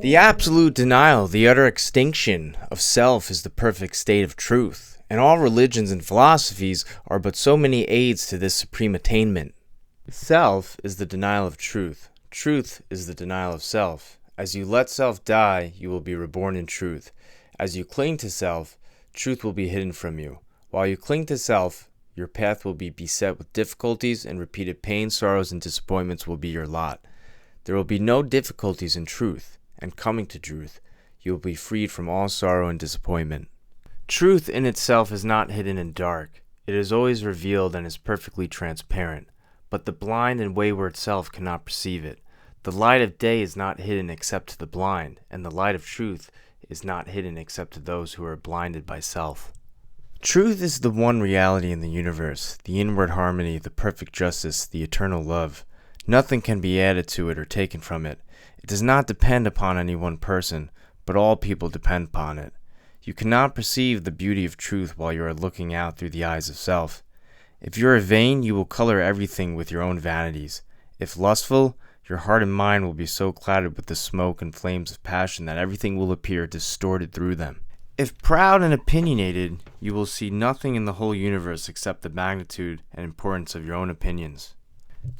The absolute denial, the utter extinction of self is the perfect state of truth, and all religions and philosophies are but so many aids to this supreme attainment. Self is the denial of truth. Truth is the denial of self. As you let self die, you will be reborn in truth. As you cling to self, truth will be hidden from you. While you cling to self, your path will be beset with difficulties, and repeated pain, sorrows, and disappointments will be your lot. There will be no difficulties in truth, and coming to truth, you will be freed from all sorrow and disappointment. Truth in itself is not hidden and dark. It is always revealed and is perfectly transparent. But the blind and wayward self cannot perceive it. The light of day is not hidden except to the blind, and the light of truth is not hidden except to those who are blinded by self. Truth is the one reality in the universe, the inward harmony, the perfect justice, the eternal love. Nothing can be added to it or taken from it. It does not depend upon any one person, but all people depend upon it. You cannot perceive the beauty of truth while you are looking out through the eyes of self. If you are vain, you will color everything with your own vanities. If lustful, your heart and mind will be so clouded with the smoke and flames of passion that everything will appear distorted through them. If proud and opinionated, you will see nothing in the whole universe except the magnitude and importance of your own opinions.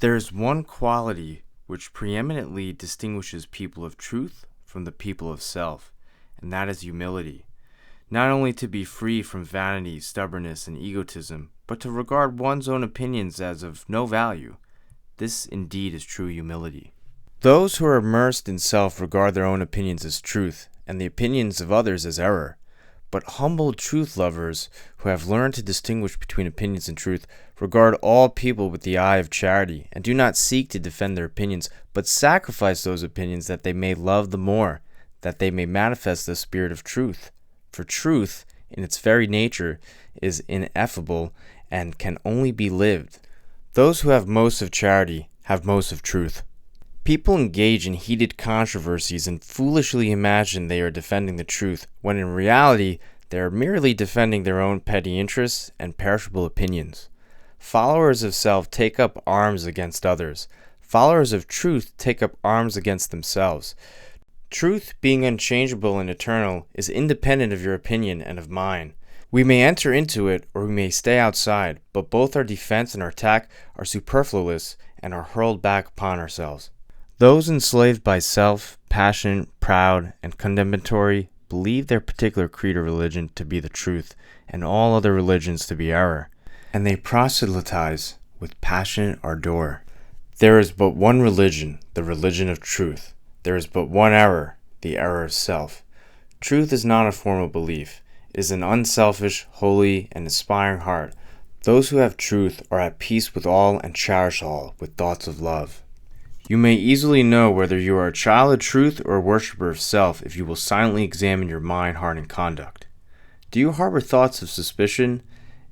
There is one quality which preeminently distinguishes people of truth from the people of self, and that is humility. Not only to be free from vanity, stubbornness, and egotism, but to regard one's own opinions as of no value. This indeed is true humility. Those who are immersed in self regard their own opinions as truth, and the opinions of others as error. But humble truth lovers, who have learned to distinguish between opinions and truth, regard all people with the eye of charity, and do not seek to defend their opinions, but sacrifice those opinions that they may love the more, that they may manifest the spirit of truth. For truth, in its very nature, is ineffable and can only be lived. Those who have most of charity have most of truth. People engage in heated controversies and foolishly imagine they are defending the truth, when in reality they are merely defending their own petty interests and perishable opinions. Followers of self take up arms against others. Followers of truth take up arms against themselves. Truth, being unchangeable and eternal, is independent of your opinion and of mine. We may enter into it or we may stay outside, but both our defense and our attack are superfluous and are hurled back upon ourselves. Those enslaved by self, passionate, proud, and condemnatory, believe their particular creed or religion to be the truth, and all other religions to be error, and they proselytize with passionate ardor. There is but one religion, the religion of truth. There is but one error, the error of self. Truth is not a formal belief. It is an unselfish, holy, and aspiring heart. Those who have truth are at peace with all and cherish all with thoughts of love. You may easily know whether you are a child of truth or a worshiper of self if you will silently examine your mind, heart, and conduct. Do you harbor thoughts of suspicion,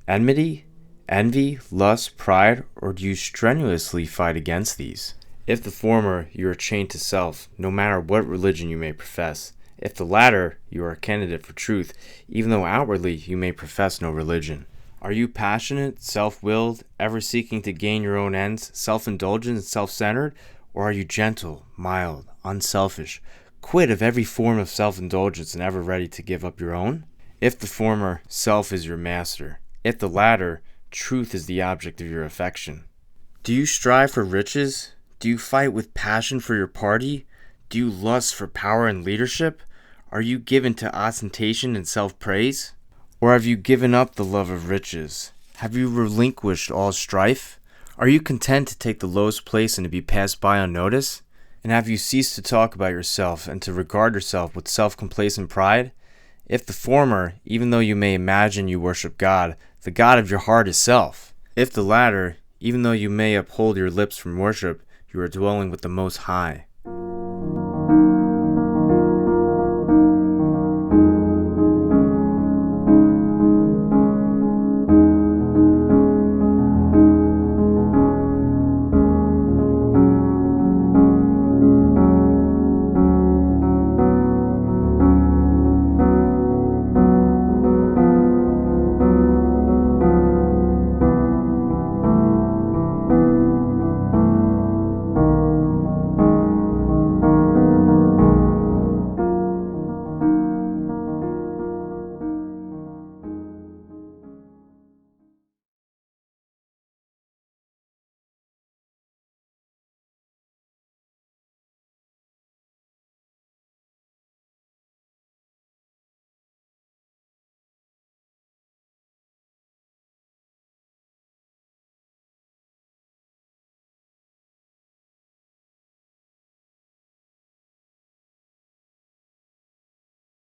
enmity, envy, lust, pride, or do you strenuously fight against these? If the former, you are chained to self, no matter what religion you may profess. If the latter, you are a candidate for truth, even though outwardly you may profess no religion. Are you passionate, self-willed, ever seeking to gain your own ends, self-indulgent and self-centered? Or are you gentle, mild, unselfish, quit of every form of self-indulgence and ever ready to give up your own? If the former, self is your master. If the latter, truth is the object of your affection. Do you strive for riches? Do you fight with passion for your party? Do you lust for power and leadership? Are you given to ostentation and self-praise? Or have you given up the love of riches? Have you relinquished all strife? Are you content to take the lowest place and to be passed by unnoticed? And have you ceased to talk about yourself and to regard yourself with self-complacent pride? If the former, even though you may imagine you worship God, the God of your heart is self. If the latter, even though you may uphold your lips from worship, you are dwelling with the Most High.